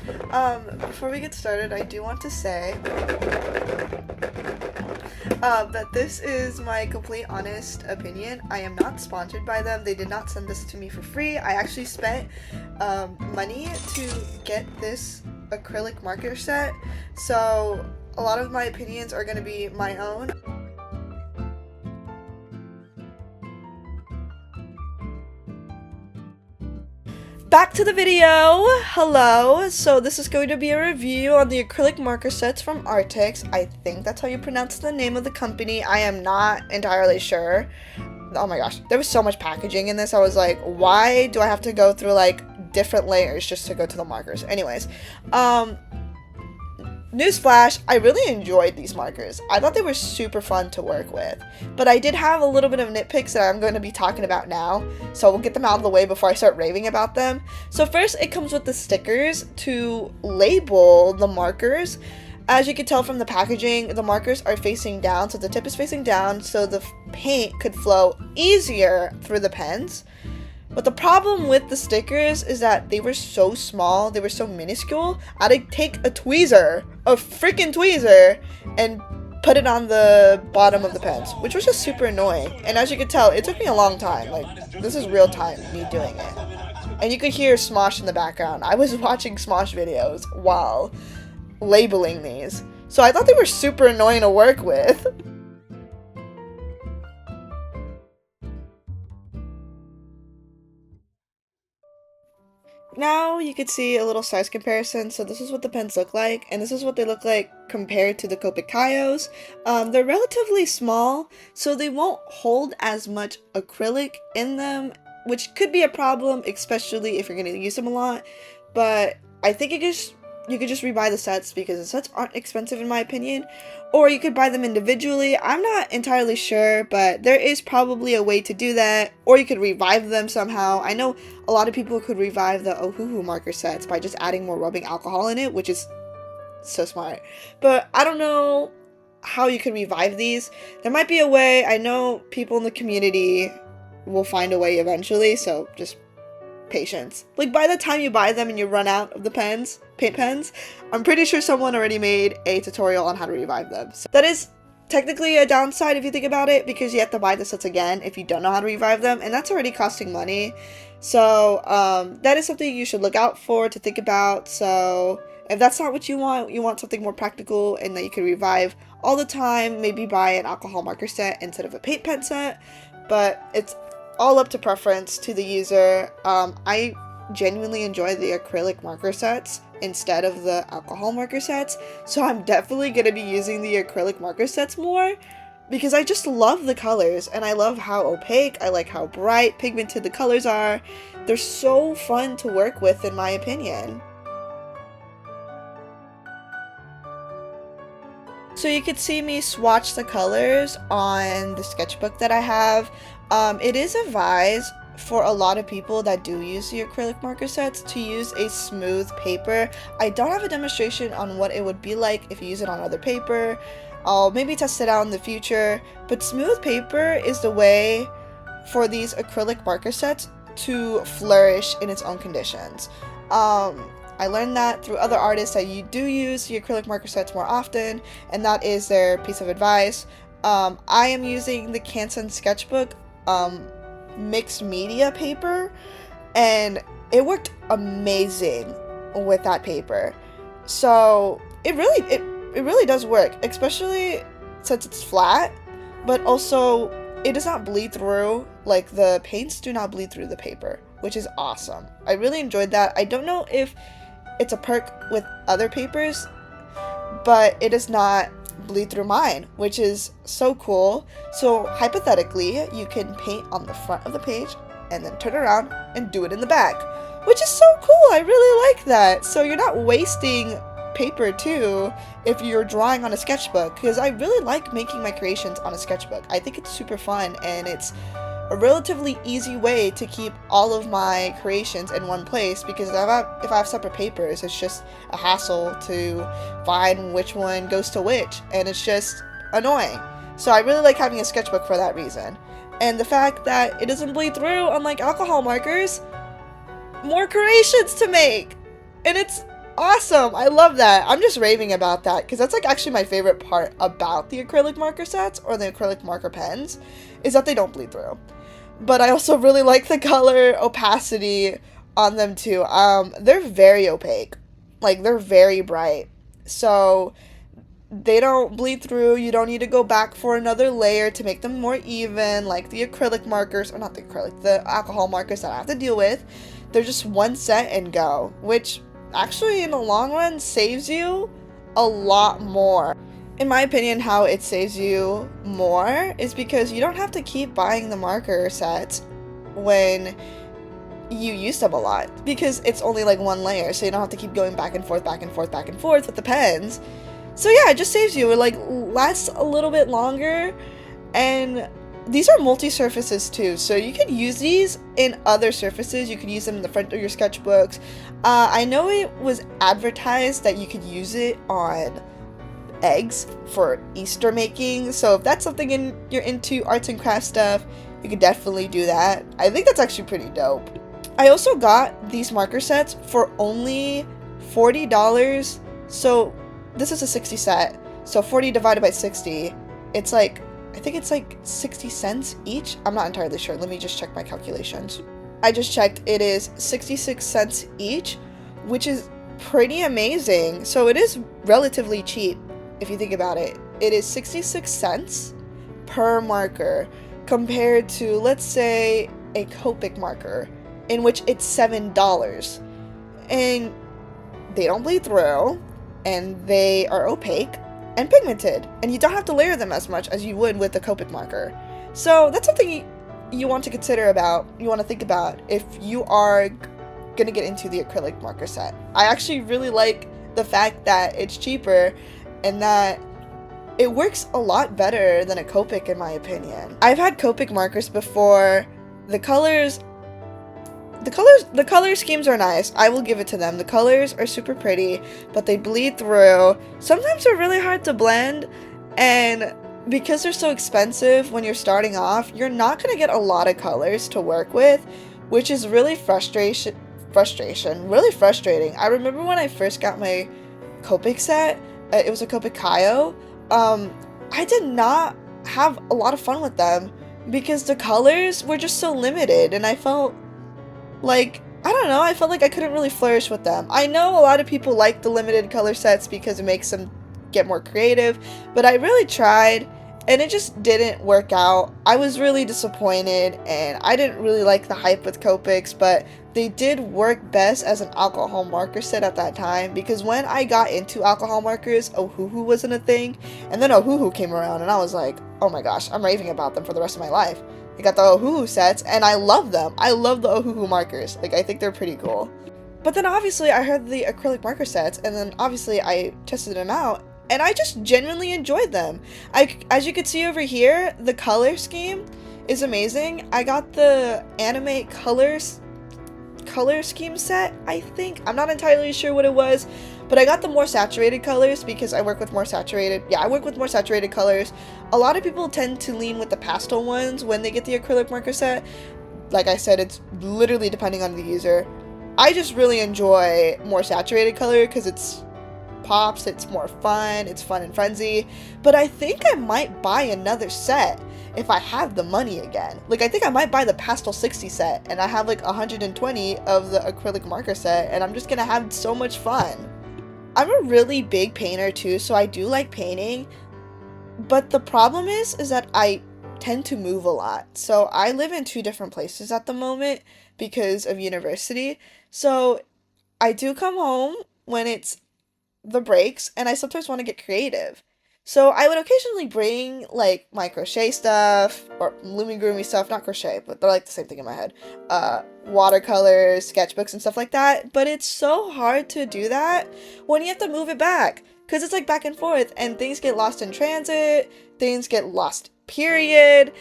Before we get started, I do want to say that this is my complete honest opinion. I am not sponsored by them. They did not send this to me for free. I actually spent money to get this acrylic marker set, so a lot of my opinions are going to be my own. Back to the video. Hello. So this is going to be a review on the acrylic marker sets from Arrtx. I think that's how you pronounce the name of the company. I am not entirely sure. Oh my gosh, there was so much packaging in this. I was like, why do I have to go through like different layers just to go to the markers? Anyways, newsflash, I really enjoyed these markers. I thought they were super fun to work with, but I did have a little bit of nitpicks that I'm going to be talking about now, so we'll get them out of the way before I start raving about them. So first, it comes with the stickers to label the markers. As you can tell from the packaging, the markers are facing down, so the tip is facing down, so the paint could flow easier through the pens. But the problem with the stickers is that they were so small, they were so minuscule. I had to take a freaking tweezer, and put it on the bottom of the pens, which was just super annoying. And as you can tell, it took me a long time. Like, this is real time, me doing it. And you could hear Smosh in the background. I was watching Smosh videos while labeling these. So I thought they were super annoying to work with. Now you can see a little size comparison. So this is what the pens look like, and this is what they look like compared to the Copicayos. They're relatively small, so they won't hold as much acrylic in them, which could be a problem, especially if you're going to use them a lot. But I think you could just rebuy the sets, because the sets aren't expensive in my opinion, or you could buy them individually. I'm not entirely sure, but there is probably a way to do that, or you could revive them somehow. I know a lot of people could revive the Ohuhu marker sets by just adding more rubbing alcohol in it, which is so smart, but I don't know how you could revive these. There might be a way. I know people in the community will find a way eventually, so just patience. Like, by the time you buy them and you run out of the paint pens, I'm pretty sure someone already made a tutorial on how to revive them. So that is technically a downside if you think about it, because you have to buy the sets again if you don't know how to revive them, and that's already costing money. So that is something you should look out for, to think about. So if that's not what you want something more practical and that you can revive all the time, maybe buy an alcohol marker set instead of a paint pen set. But it's all up to preference to the user. I genuinely enjoy the acrylic marker sets instead of the alcohol marker sets, so I'm definitely going to be using the acrylic marker sets more, because I just love the colors, and I love how opaque, I like how bright, pigmented the colors are. They're so fun to work with, in my opinion. So you could see me swatch the colors on the sketchbook that I have. It is advised for a lot of people that do use the acrylic marker sets to use a smooth paper. I don't have a demonstration on what it would be like if you use it on other paper. I'll maybe test it out in the future, but smooth paper is the way for these acrylic marker sets to flourish in its own conditions. I learned that through other artists that you do use the acrylic marker sets more often, and that is their piece of advice. I am using the Canson sketchbook mixed media paper, and it worked amazing with that paper. So it really does work, especially since it's flat, but also it does not bleed through. Like, the paints do not bleed through the paper, which is awesome. I really enjoyed that. I don't know if it's a perk with other papers, but it does not bleed through mine, which is so cool. So hypothetically, you can paint on the front of the page and then turn around and do it in the back, which is so cool. I really like that. So you're not wasting paper too if you're drawing on a sketchbook, because I really like making my creations on a sketchbook. I think it's super fun, and it's a relatively easy way to keep all of my creations in one place, because if I have separate papers, it's just a hassle to find which one goes to which, and it's just annoying. So I really like having a sketchbook for that reason. And the fact that it doesn't bleed through, unlike alcohol markers, more creations to make. And it's Awesome! I love that. I'm just raving about that because that's like actually my favorite part about the acrylic marker sets or the acrylic marker pens is that they don't bleed through. But I also really like the color opacity on them too. They're very opaque. Like, they're very bright. So they don't bleed through. You don't need to go back for another layer to make them more even, like the acrylic markers, or not the acrylic, the alcohol markers that I have to deal with. They're just one set and go, which actually in the long run saves you a lot more. In my opinion, how it saves you more is because you don't have to keep buying the marker sets when you use them a lot, because it's only like one layer, so you don't have to keep going back and forth, back and forth, back and forth with the pens. So yeah, it just saves you. It like lasts a little bit longer, and these are multi-surfaces too, so you could use these in other surfaces. You could use them in the front of your sketchbooks. I know it was advertised that you could use it on eggs for Easter making, so if that's something you're into arts and crafts stuff, you could definitely do that. I think that's actually pretty dope. I also got these marker sets for only $40, so this is a 60 set, so 40 divided by 60, it's like, I think it's like 60 cents each. I'm not entirely sure. Let me just check my calculations. I just checked. It is 66 cents each, which is pretty amazing. So it is relatively cheap if you think about it. It is 66 cents per marker compared to, let's say, a Copic marker, in which it's $7. And they don't bleed through, and they are opaque and pigmented, and you don't have to layer them as much as you would with a Copic marker. So that's something you want to consider about, you want to think about if you are gonna get into the acrylic marker set. I actually really like the fact that it's cheaper and that it works a lot better than a Copic in my opinion. I've had Copic markers before. The color schemes are nice. I will give it to them. The colors are super pretty, but they bleed through. Sometimes they're really hard to blend, and because they're so expensive when you're starting off, you're not going to get a lot of colors to work with, which is really really frustrating. I remember when I first got my Copic set, it was a Copic Kayo. I did not have a lot of fun with them because the colors were just so limited, and I felt like, I don't know, I felt like I couldn't really flourish with them. I know a lot of people like the limited color sets because it makes them get more creative, but I really tried and it just didn't work out. I was really disappointed, and I didn't really like the hype with Copics, but they did work best as an alcohol marker set at that time, because when I got into alcohol markers, Ohuhu wasn't a thing, and then Ohuhu came around and I was like, oh my gosh, I'm raving about them for the rest of my life. I got the Ohuhu sets, and I love them. I love the Ohuhu markers. Like, I think they're pretty cool. But then obviously I heard the acrylic marker sets, and then obviously I tested them out, and I just genuinely enjoyed them. As you can see over here, the color scheme is amazing. I got the anime color scheme set, I think. I'm not entirely sure what it was, but I got the more saturated colors because I work with more saturated colors. A lot of people tend to lean with the pastel ones when they get the acrylic marker set. Like I said, it's literally depending on the user. I just really enjoy more saturated color because it's pops, it's more fun, it's fun and frenzy. But I think I might buy another set if I have the money again. Like, I think I might buy the pastel 60 set, and I have like 120 of the acrylic marker set, and I'm just gonna have so much fun. I'm a really big painter too, so I do like painting, but the problem is that I tend to move a lot. So I live in 2 different places at the moment because of university. So I do come home when it's the breaks, and I sometimes want to get creative. So I would occasionally bring like my crochet stuff or lumigurumi stuff, not crochet, but they're like the same thing in my head. Watercolors, sketchbooks and stuff like that. But it's so hard to do that when you have to move it back, because it's like back and forth, and things get lost in transit, things get lost period,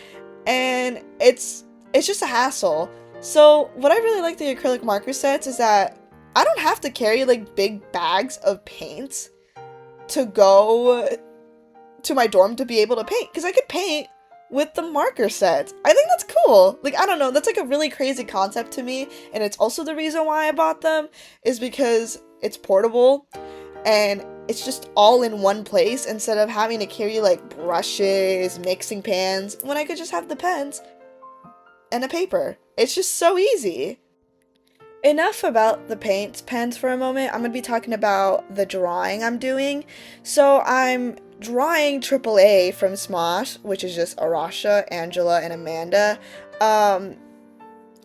and it's just a hassle. So what I really like the acrylic marker sets is that I don't have to carry like big bags of paints to go to my dorm to be able to paint, because I could paint with the marker sets. I think that's cool. Like, I don't know, that's like a really crazy concept to me, and it's also the reason why I bought them, is because it's portable and it's just all in one place instead of having to carry like brushes, mixing pans, when I could just have the pens and a paper. It's just so easy. Enough about the paint pens for a moment. I'm going to be talking about the drawing I'm doing. So I'm drawing AAA from Smosh, which is just Arrtx, Angela, and Amanda.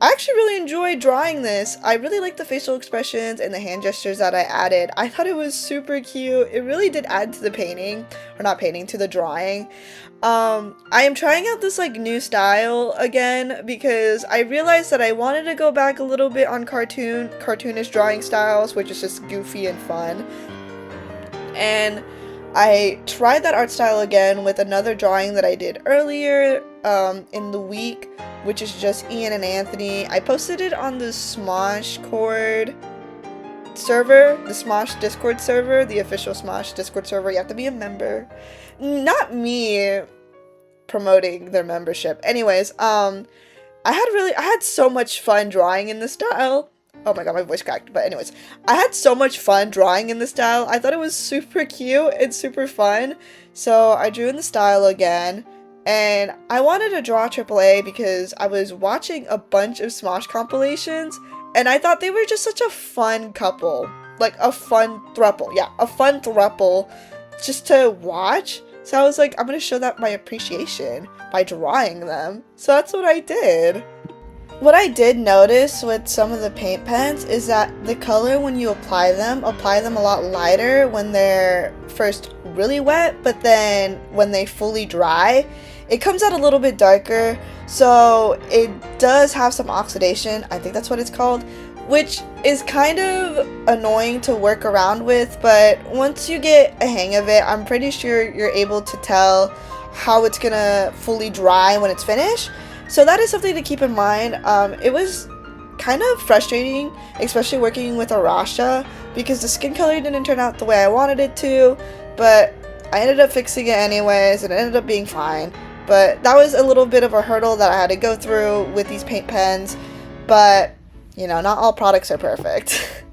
I actually really enjoyed drawing this. I really like the facial expressions and the hand gestures that I added. I thought it was super cute. It really did add to the painting, or not painting, to the drawing. I am trying out this like new style again because I realized that I wanted to go back a little bit on cartoonish drawing styles, which is just goofy and fun. And I tried that art style again with another drawing that I did earlier in the week, which is just Ian and Anthony. I posted it on the Smosh Cord server, the Smosh Discord server, the official Smosh Discord server. You have to be a member. Not me promoting their membership. Anyways, I had so much fun drawing in this style. Oh my god, my voice cracked. But anyways, I had so much fun drawing in this style. I thought it was super cute and super fun. So I drew in the style again. And I wanted to draw AAA because I was watching a bunch of Smosh compilations. And I thought they were just such a fun couple. Like a fun throuple. Yeah, a fun throuple just to watch. So I was like, I'm going to show that my appreciation by drawing them. So that's what I did. What I did notice with some of the paint pens is that the color when you apply them a lot lighter when they're first really wet, but then when they fully dry, it comes out a little bit darker. So it does have some oxidation, I think that's what it's called, which is kind of annoying to work around with, but once you get a hang of it, I'm pretty sure you're able to tell how it's gonna fully dry when it's finished. So that is something to keep in mind. It was kind of frustrating, especially working with Arrtx, because the skin color didn't turn out the way I wanted it to, but I ended up fixing it anyways, and it ended up being fine. But that was a little bit of a hurdle that I had to go through with these paint pens, but, you know, not all products are perfect.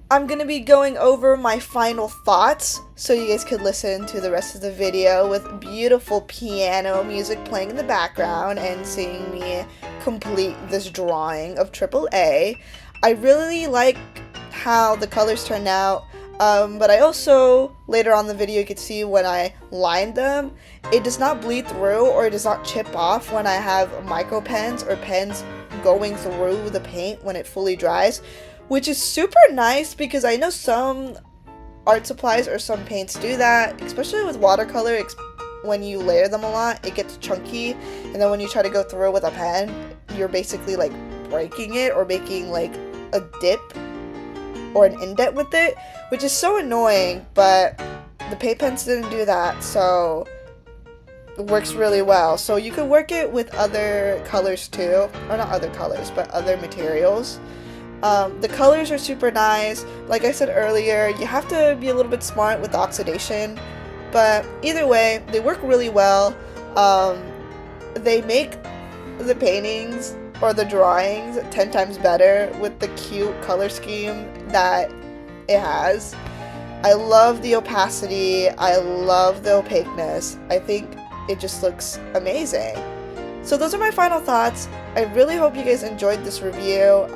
I'm going to be going over my final thoughts so you guys could listen to the rest of the video with beautiful piano music playing in the background and seeing me complete this drawing of AAA. I really like how the colors turned out, but I also, later on in the video, you could see when I lined them, it does not bleed through or it does not chip off when I have micro pens or pens going through the paint when it fully dries. Which is super nice because I know some art supplies or some paints do that, especially with watercolor. When you layer them a lot, it gets chunky, and then when you try to go through with a pen, you're basically like breaking it or making like a dip or an indent with it, which is so annoying. But the paint pens didn't do that, so it works really well. So you could work it with other colors too, or not other colors, but other materials. The colors are super nice. Like I said earlier, you have to be a little bit smart with oxidation, but either way, they work really well. They make the paintings or the drawings 10 times better with the cute color scheme that it has. I love the opacity. I love the opaqueness. I think it just looks amazing. So those are my final thoughts. I really hope you guys enjoyed this review.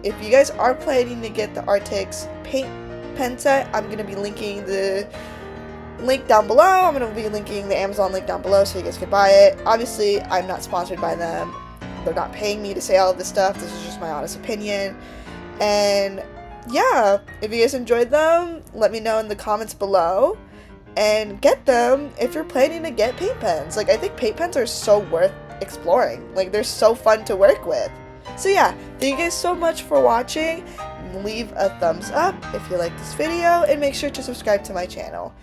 If you guys are planning to get the Arrtx Paint Pen set, I'm going to be linking the link down below. I'm going to be linking the Amazon link down below so you guys can buy it. Obviously, I'm not sponsored by them. They're not paying me to say all of this stuff. This is just my honest opinion. And yeah, if you guys enjoyed them, let me know in the comments below. And get them if you're planning to get paint pens. Like, I think paint pens are so worth exploring. Like, they're so fun to work with. So yeah, thank you guys so much for watching. Leave a thumbs up if you like this video, and make sure to subscribe to my channel.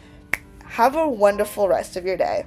Have a wonderful rest of your day.